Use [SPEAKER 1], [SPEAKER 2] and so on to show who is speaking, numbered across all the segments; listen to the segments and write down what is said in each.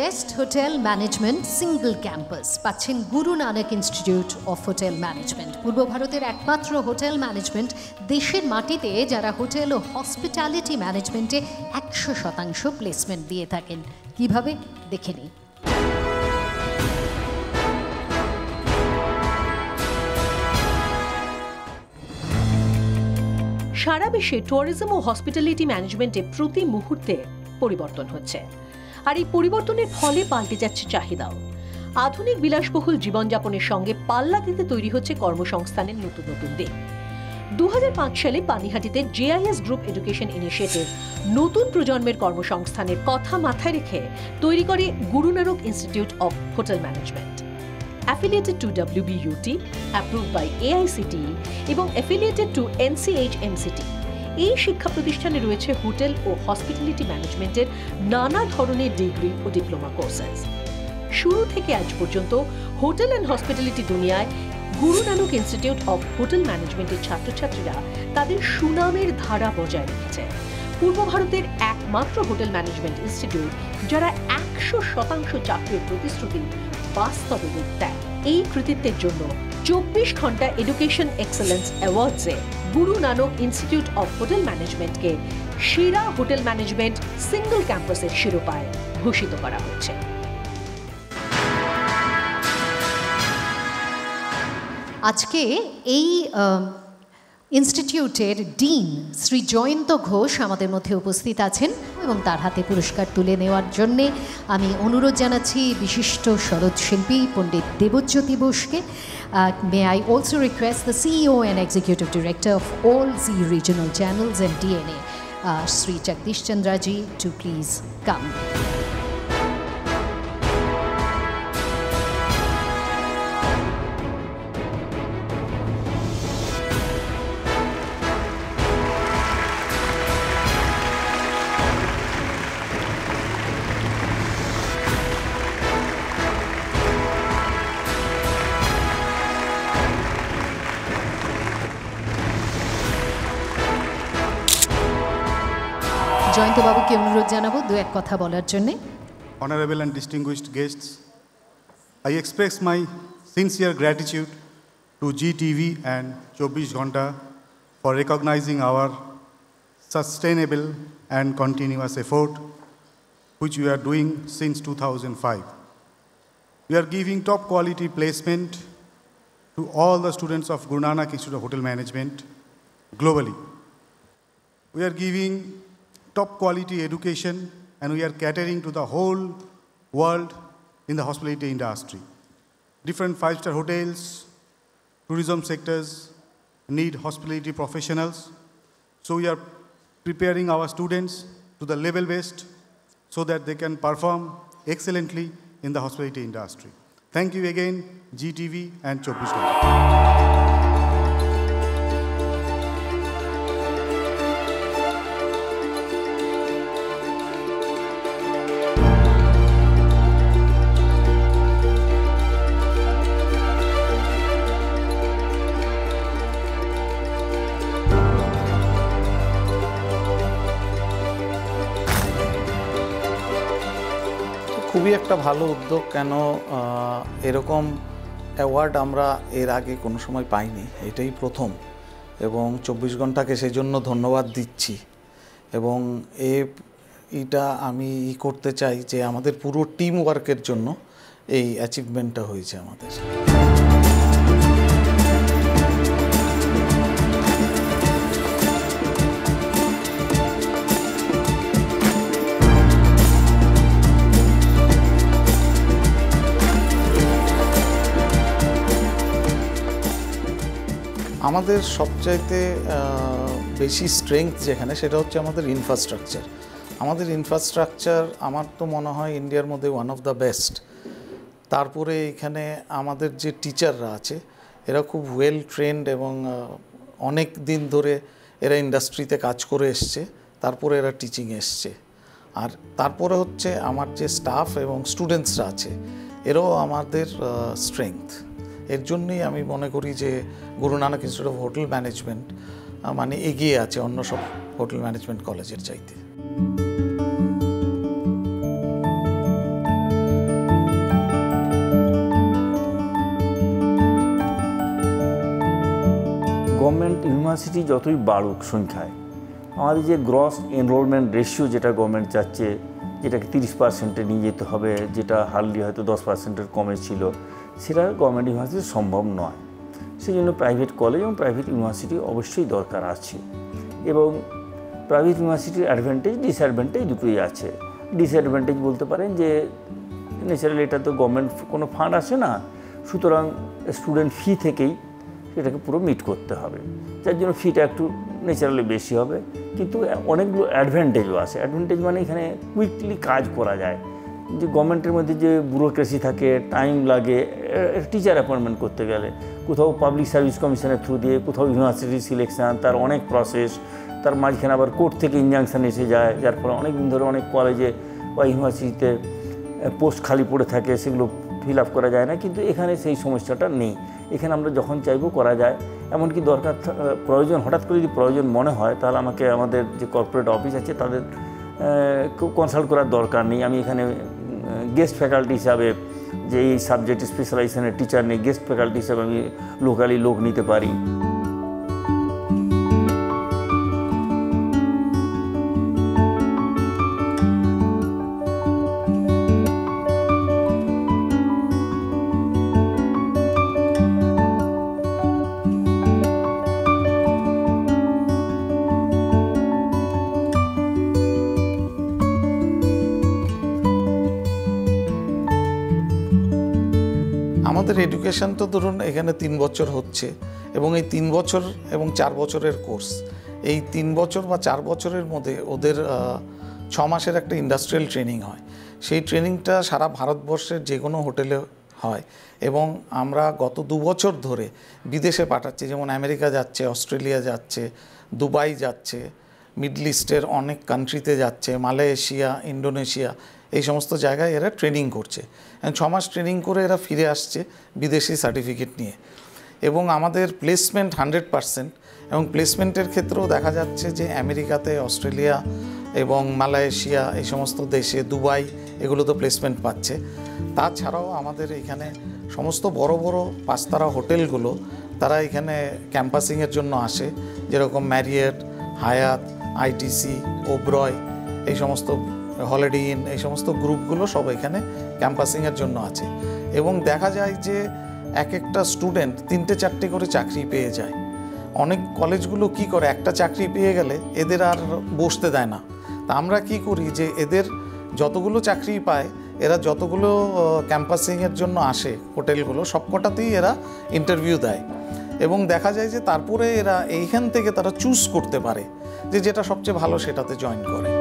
[SPEAKER 1] Best hotel management single campus পাচ্ছেন Guru Nanak institute of hotel management. পূর্ব ভারতের একমাত্র হোটেল ম্যানেজমেন্ট, দেশের মাটিতে যারা হোটেল ও হসপিটালিটি ম্যানেজমেন্টে 100% প্লেসমেন্ট দিয়ে থাকেন। কিভাবে দেখে নিই।
[SPEAKER 2] সারা বিশ্বে ট্যুরিজম ও হসপিটালিটি ম্যানেজমেন্টে প্রতি মুহূর্তে পরিবর্তন হচ্ছে, আর এই পরিবর্তনের ফলে পাল্টে যাচ্ছে চাহিদাও। আধুনিক বিলাসবহুল জীবনযাপনের সঙ্গে পাল্লা দিতে তৈরি হচ্ছে কর্মসংস্থানের নতুন নতুন দিক। 2005 সালে পানিহাটিতে JIS গ্রুপ এডুকেশন ইনিশিয়েটিভ নতুন প্রজন্মের কর্মসংস্থানের কথা মাথায় রেখে তৈরি করে Guru Nanak institute of hotel management. Affiliated to WBUT, approved by AICTE এবং affiliated to NCH-MCT, এই শিক্ষা প্রতিষ্ঠানে রয়েছে হোটেল ও হসপিটালিটি ম্যানেজমেন্টের নানা ধরনের ডিগ্রি ও ডিপ্লোমা কোর্সেস। শুরু থেকে আজ পর্যন্ত হোটেল অ্যান্ড হসপিটালিটি দুনিয়ায় Guru Nanak institute of hotel ম্যানেজমেন্টের ছাত্রছাত্রীরা তাদের সুনামের ধারা বজায় রেখেছে। পূর্ব ভারতের একমাত্র হোটেল ম্যানেজমেন্ট ইনস্টিটিউট যারা 100% চাকরির প্রতিশ্রুতি বাস্তবে রূপ দেয়। এই কৃতিত্বের জন্য 24 ঘন্টা education excellence অ্যাওয়ার্ডসে Guru Nanak institute of hotel ম্যানেজমেন্টকে সেরা হোটেল ম্যানেজমেন্ট সিঙ্গল ক্যাম্পাসের শিরোপায় ভূষিত করা হচ্ছে।
[SPEAKER 1] আজকে এই ইনস্টিটিউটের ডিন শ্রী জয়ন্ত ঘোষ আমাদের মধ্যে উপস্থিত আছেন এবং তার হাতে পুরস্কার তুলে নেওয়ার জন্যে আমি অনুরোধ জানাচ্ছি বিশিষ্ট সরোদশিল্পী পণ্ডিত দেবজ্যোতি বোসকে। May I also request the CEO and Executive Director of all Zee Regional Channels and DNA, Sri Jagdish Chandraji, to please come. Jayanta বাবুকে অনুরোধ জানাবো দু এক কথা বলার জন্য।
[SPEAKER 3] Honorable and distinguished guests, I express my sincere gratitude to GTV and 24 Ghanta for recognizing our sustainable and continuous effort which we are doing since 2005. We are giving top quality placement to all the students of Guru Nanak Institute of Hotel Management globally. We are giving top quality education and we are catering to the whole world in the hospitality industry. Different five-star hotels, tourism sectors need hospitality professionals. So we are preparing our students to the level best so that they can perform excellently in the hospitality industry. Thank you again, GTV and 24 Ghanta.
[SPEAKER 4] খুবই একটা ভালো উদ্যোগ। কেন এরকম award আমরা এর আগে কোনো সময় পাইনি, এটাই প্রথম, এবং 24 ঘন্টাকে সেই জন্য ধন্যবাদ দিচ্ছি। এবং এইটা আমি করতে চাই যে আমাদের পুরো টিম ওয়ার্কের জন্য এই অ্যাচিভমেন্টটা হয়েছে আমাদের। আমাদের সবচাইতে বেশি স্ট্রেংথ যেখানে সেটা হচ্ছে আমাদের ইনফ্রাস্ট্রাকচার। আমাদের ইনফ্রাস্ট্রাকচার আমার তো মনে হয় ইন্ডিয়ার মধ্যে ওয়ান অফ দ্য বেস্ট। তারপরে এখানে আমাদের যে টিচাররা আছে এরা খুব ওয়েল ট্রেন্ড এবং অনেক দিন ধরে এরা ইন্ডাস্ট্রিতে কাজ করে এসছে, তারপরে এরা টিচিংয়ে এসছে। আর তারপরে হচ্ছে আমার যে স্টাফ এবং স্টুডেন্টসরা আছে এরাও আমাদের স্ট্রেংথ। এর জন্যই আমি মনে করি যে Guru Nanak institute of hotel management মানে এগিয়ে আছে অন্য সব হোটেল ম্যানেজমেন্ট কলেজের চাইতে।
[SPEAKER 5] গভর্নমেন্ট ইউনিভার্সিটি যতই বাড়ুক সংখ্যায়, আমাদের যে গ্রস এনরোলমেন্ট রেশিও যেটা গভর্নমেন্ট চাচ্ছে, যেটাকে 30% নিয়ে যেতে হবে, যেটা হার্ডলি হয়তো 10% কমে ছিল, সেটা গভর্নমেন্ট ইউনিভার্সিটি সম্ভব নয়। সেই জন্য প্রাইভেট কলেজ এবং প্রাইভেট ইউনিভার্সিটি অবশ্যই দরকার আছে। এবং প্রাইভেট ইউনিভার্সিটির অ্যাডভান্টেজ ডিসঅ্যাডভান্টেজ দুটোই আছে। ডিসঅ্যাডভান্টেজ বলতে পারেন যে ন্যাচারালি এটা তো গভর্নমেন্ট কোনো ফান্ড আসে না, সুতরাং স্টুডেন্ট ফি থেকেই সেটাকে পুরো মিট করতে হবে, যার জন্য ফিটা একটু ন্যাচারালি বেশি হবে। কিন্তু অনেকগুলো অ্যাডভান্টেজও আছে। অ্যাডভান্টেজ মানে এখানে কুইকলি কাজ করা যায়, যে গভর্নমেন্টের মধ্যে যে ব্যুরোক্রেসি থাকে, টাইম লাগে টিচার অ্যাপয়েন্টমেন্ট করতে গেলে, কোথাও পাবলিক সার্ভিস কমিশনের থ্রু দিয়ে, কোথাও ইউনিভার্সিটি সিলেকশান, তার অনেক প্রসেস, তার মাঝখানে আবার কোর্ট থেকে ইনজাংশন এসে যায়, যার ফলে অনেক দিন ধরে অনেক কলেজে বা ইউনিভার্সিটিতে পোস্ট খালি পড়ে থাকে, সেগুলো ফিল আপ করা যায় না। কিন্তু এখানে সেই সমস্যাটা নেই, এখানে আমরা যখন চাইবো করা যায়। এমনকি দরকার প্রয়োজন, হঠাৎ করে যদি প্রয়োজন মনে হয়, তাহলে আমাকে আমাদের যে কর্পোরেট অফিস আছে তাদের কনসাল্ট করার দরকার নেই। আমি এখানে গেস্ট ফ্যাকাল্টি হিসাবে, যে এই সাবজেক্ট স্পেশালাইজেশনের টিচার নেই, গেস্ট ফ্যাকাল্টি হিসাবে আমি লোকালি লোক নিতে পারি।
[SPEAKER 4] আমাদের এডুকেশন তো ধরুন এখানে 3 বছর হচ্ছে, এবং এই 3 বছর এবং 4 বছরের কোর্স, এই 3 বছর বা 4 বছরের মধ্যে ওদের 6 মাসের একটা ইন্ডাস্ট্রিয়াল ট্রেনিং হয়। সেই ট্রেনিংটা সারা ভারতবর্ষের যে কোনো হোটেলে হয়, এবং আমরা গত 2 বছর ধরে বিদেশে পাঠাচ্ছি, যেমন আমেরিকা যাচ্ছে, অস্ট্রেলিয়া যাচ্ছে, দুবাই যাচ্ছে, মিডল ইস্টের অনেক কান্ট্রিতে যাচ্ছে, মালয়েশিয়া, ইন্ডোনেশিয়া, এই সমস্ত জায়গায় এরা ট্রেনিং করছে। 6 মাস ট্রেনিং করে এরা ফিরে আসছে বিদেশি সার্টিফিকেট নিয়ে। এবং আমাদের প্লেসমেন্ট 100%, এবং প্লেসমেন্টের ক্ষেত্রেও দেখা যাচ্ছে যে আমেরিকাতে, অস্ট্রেলিয়া এবং মালয়েশিয়া, এই সমস্ত দেশে, দুবাই, এগুলো তো প্লেসমেন্ট পাচ্ছে। তাছাড়াও আমাদের এখানে সমস্ত বড় বড় 5 তারা হোটেলগুলো তারা এখানে ক্যাম্পাসিংয়ের জন্য আসে, যেরকম ম্যারিয়েট, হায়াত, আইটিসি, ওবরয়, এই সমস্ত হলিডে ইন, এই সমস্ত গ্রুপগুলো সব এখানে ক্যাম্পাসিংয়ের জন্য আছে। এবং দেখা যায় যে এক একটা স্টুডেন্ট 3টে-4টে করে চাকরি পেয়ে যায়। অনেক কলেজগুলো কি করে, একটা চাকরি পেয়ে গেলে এদের আর বসতে দেয় না। তা আমরা কি করি যে এদের যতগুলো চাকরি পায়, এরা যতগুলো ক্যাম্পাসিংয়ের জন্য আসে হোটেলগুলো, সবকটাতেই এরা ইন্টারভিউ দেয়, এবং দেখা যায় যে তারপরে এরা এইখান থেকে তারা চুজ করতে পারে যে যেটা সবচেয়ে ভালো সেটাতে জয়েন করে।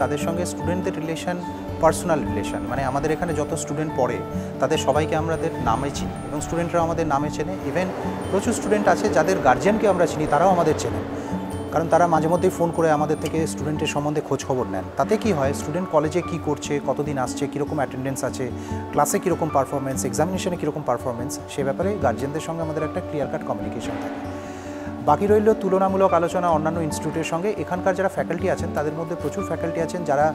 [SPEAKER 6] তাদের সঙ্গে স্টুডেন্টদের রিলেশন পার্সোনাল রিলেশন, মানে আমাদের এখানে যত স্টুডেন্ট পড়ে তাদের সবাইকে আমাদের নামে চিনি এবং স্টুডেন্টরাও আমাদের নামে চেনে। ইভেন প্রচুর স্টুডেন্ট আছে যাদের গার্জিয়ানকে আমরা চিনি, তারাও আমাদের চেনে, কারণ তারা মাঝে মধ্যেই ফোন করে আমাদের থেকে স্টুডেন্টের সম্বন্ধে খোঁজ খবর নেন। তাতে কি হয়, স্টুডেন্ট কলেজে কি করছে, কতদিন আসছে, কীরকম অ্যাটেন্ডেন্স আছে, ক্লাসে কীরকম পারফরমেন্স, এক্সামিনেশনে কীরকম পারফরমেন্স, সে ব্যাপারে গার্জিয়ানদের সঙ্গে আমাদের একটা ক্লিয়ার কাট কমিউনিকেশন থাকে। বাকি রইল তুলনামূলক আলোচনা অন্যান্য ইনস্টিটিউটের সঙ্গে। এখানকার যারা ফ্যাকাল্টি আছেন তাদের মধ্যে প্রচুর ফ্যাকাল্টি আছেন যারা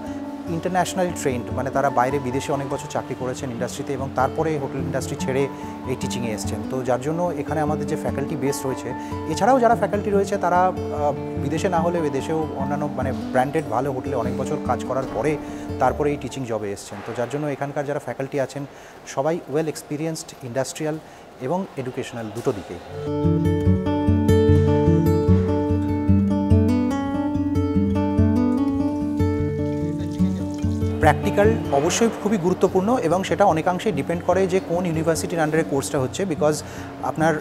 [SPEAKER 6] ইন্টারন্যাশনালি ট্রেন্ড, মানে তারা বাইরে বিদেশে অনেক বছর চাকরি করেছেন ইন্ডাস্ট্রিতে এবং তারপরে হোটেল ইন্ডাস্ট্রি ছেড়ে এই টিচিংয়ে এসছেন। তো যার জন্য এখানে আমাদের যে ফ্যাকাল্টি বেস রয়েছে, এছাড়াও যারা ফ্যাকাল্টি রয়েছে তারা বিদেশে না হলেও এদেশেও অন্যান্য মানে ব্র্যান্ডেড ভালো হোটেলে অনেক বছর কাজ করার পরে তারপরে এই টিচিং জবে এসছেন। তো যার জন্য এখানকার যারা ফ্যাকাল্টি আছেন সবাই ওয়েল এক্সপিরিয়েন্সড, ইন্ডাস্ট্রিয়াল এবং এডুকেশনাল দুটো দিকেই। প্র্যাকটিক্যাল অবশ্যই খুবই গুরুত্বপূর্ণ এবং সেটা অনেকাংশেই ডিপেন্ড করে যে কোন ইউনিভার্সিটির আন্ডারে কোর্সটা হচ্ছে, বিকজ আপনার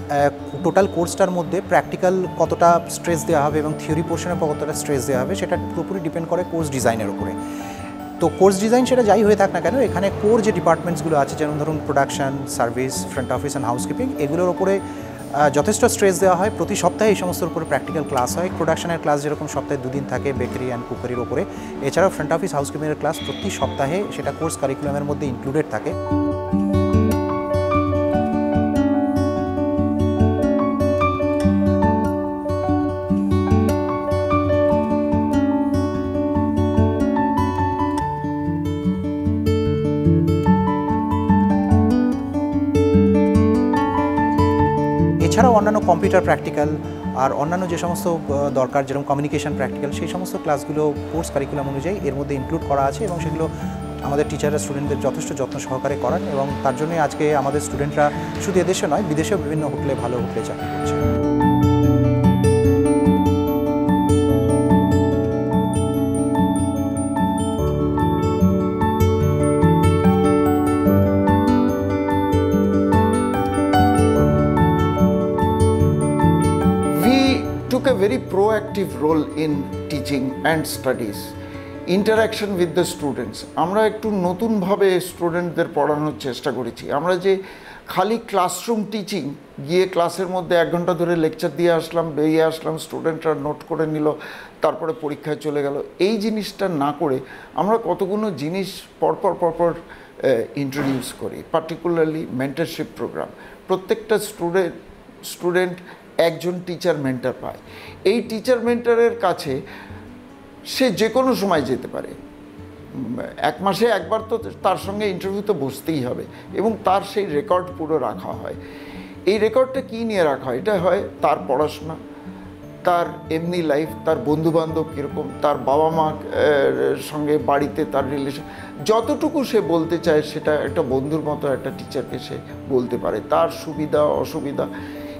[SPEAKER 6] টোটাল কোর্সটার মধ্যে প্র্যাকটিক্যাল কতটা স্ট্রেস দেওয়া হবে এবং থিওরি পোর্শনের কতটা স্ট্রেস দেওয়া হবে সেটা পুরোপুরি ডিপেন্ড করে কোর্স ডিজাইনের উপরে। তো কোর্স ডিজাইন সেটা যাই হয়ে থাক না কেন, এখানে কোর যে ডিপার্টমেন্টসগুলো আছে যেমন ধরুন production, service, front office and housekeeping, এগুলোর উপরে যথেষ্ট স্ট্রেস দেওয়া হয়। প্রতি সপ্তাহে এই সমস্ত উপরে প্র্যাকটিক্যাল ক্লাস হয়। প্রোডাকশনের ক্লাস যেরকম সপ্তাহে 2 দিন থাকে বেকারি অ্যান্ড কুকারির উপরে, এছাড়াও ফ্রন্ট অফিস হাউসকিপিংয়ের ক্লাস প্রতি সপ্তাহে সেটা কোর্স কারিকুলামের মধ্যে ইনক্লুডেড থাকে। এছাড়াও অন্যান্য কম্পিউটার প্র্যাকটিক্যাল আর অন্যান্য যে সমস্ত দরকার যেরকম কমিউনিকেশন প্র্যাকটিক্যাল, সেই সমস্ত ক্লাসগুলো কোর্স কারিকুলাম অনুযায়ী এর মধ্যে ইনক্লুড করা আছে এবং সেগুলো আমাদের টিচাররা স্টুডেন্টদের যথেষ্ট যত্ন সহকারে করান এবং তার জন্যই আজকে আমাদের স্টুডেন্টরা শুধু এদেশে নয় বিদেশেও বিভিন্ন হোটেলে ভালো হোটেলে চাকরি করছে।
[SPEAKER 7] took a very proactive role in teaching and studies, interaction with the students. আমরা একটু নতুনভাবে স্টুডেন্টদের পড়ানোর চেষ্টা করেছি। আমরা যে খালি ক্লাসরুম টিচিং, গিয়ে ক্লাসের মধ্যে 1 ঘন্টা ধরে লেকচার দিয়ে আসলাম, বেরিয়ে আসলাম, স্টুডেন্টরা নোট করে নিল, তারপরে পরীক্ষায় চলে গেল, এই জিনিসটা না করে আমরা কতগুলো জিনিস পরপর ইন্ট্রোডিউস করি। পার্টিকুলারলি মেন্টরশিপ প্রোগ্রাম, প্রত্যেকটা স্টুডেন্ট একজন টিচার মেন্টর পায়। এই টিচার মেন্টরের কাছে সে যে কোনো সময় যেতে পারে, 1 মাসে একবার তো তার সঙ্গে ইন্টারভিউতে বসতেই হবে এবং তার সেই রেকর্ড পুরো রাখা হয়। এই রেকর্ডটা কী নিয়ে রাখা হয়? এটা হয় তার পড়াশোনা, তার এমনি লাইফ, তার বন্ধুবান্ধব কীরকম, তার বাবা মা সঙ্গে বাড়িতে তার রিলেশন, যতটুকু সে বলতে চায় সেটা একটা বন্ধুর মতো একটা টিচারকে সে বলতে পারে, তার সুবিধা অসুবিধা।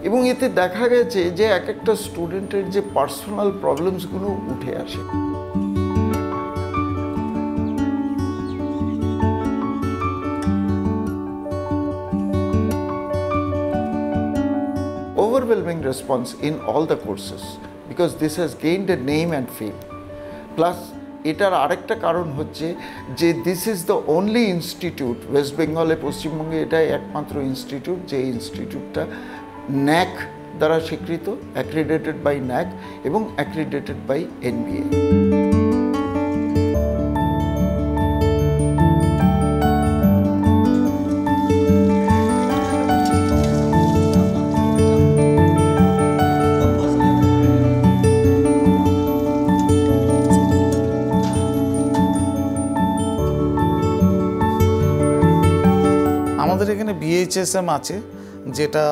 [SPEAKER 7] এবং এতে দেখা গেছে যে একটা স্টুডেন্টের যে পার্সোনাল প্রবলেমসগুলো উঠে আসে। Overwhelming response in all the courses because this has gained a name and fame. Plus এটার আরেকটা কারণ হচ্ছে যে this is the only institute West বেঙ্গলে, পশ্চিমবঙ্গে এটাই একমাত্র ইনস্টিটিউট যে ইনস্টিটিউটটা NAAC দ্বারা স্বীকৃত, অ্যাক্রিডেটেড বাই NAAC এবং অ্যাক্রিডেটেড বাই NBA।
[SPEAKER 4] আমাদের এখানে BHSM আছে, যেটা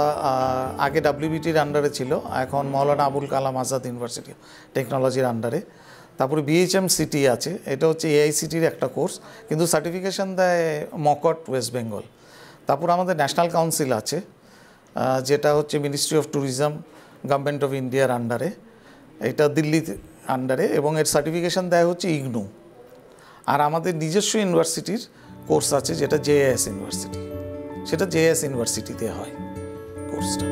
[SPEAKER 4] আগে WBTর আন্ডারে ছিল, এখন মৌলানা আবুল কালাম আজাদ ইউনিভার্সিটি টেকনোলজির আন্ডারে। তারপরে BHMCT আছে, এটা হচ্ছে AICTর একটা কোর্স, কিন্তু সার্টিফিকেশন দেয় মকট ওয়েস্ট বেঙ্গল। তারপর আমাদের ন্যাশনাল কাউন্সিল আছে, যেটা হচ্ছে ministry of tourism government of ইন্ডিয়ার আন্ডারে, এটা দিল্লির আন্ডারে, এবং এর সার্টিফিকেশন দেয় হচ্ছে IGNOU। আর আমাদের নিজস্ব ইউনিভার্সিটির কোর্স আছে যেটা JAS ইউনিভার্সিটি, সেটা JAS ইউনিভার্সিটিতে হয় কোর্সটা।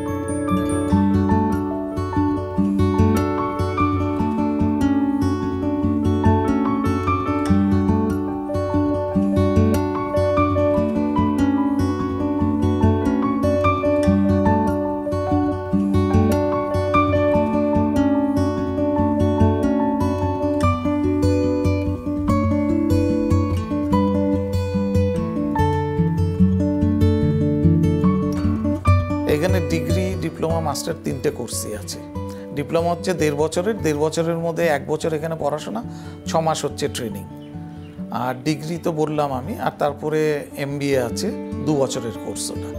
[SPEAKER 4] এখানে ডিগ্রি, ডিপ্লোমা, মাস্টার 3টে কোর্সই আছে। ডিপ্লোমা হচ্ছে 1.5 বছরের, 1.5 বছরের মধ্যে 1 বছর এখানে পড়াশোনা, 6 মাস হচ্ছে ট্রেনিং। আর ডিগ্রি তো বললাম আমি, আর তারপরে MBA আছে 2 বছরের কোর্স ওটা।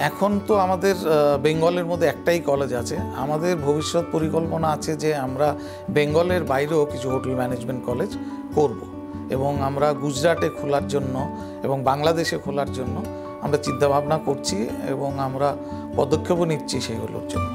[SPEAKER 4] এখন তো আমাদের বেঙ্গলের মধ্যে একটাই কলেজ আছে। আমাদের ভবিষ্যৎ পরিকল্পনা আছে যে আমরা বেঙ্গলের বাইরেও কিছু হোটেল ম্যানেজমেন্ট কলেজ করব, এবং আমরা গুজরাটে খোলার জন্য এবং বাংলাদেশে খোলার জন্য আমরা চিন্তাভাবনা করছি এবং আমরা পদক্ষেপও নিচ্ছি সেগুলোর জন্য।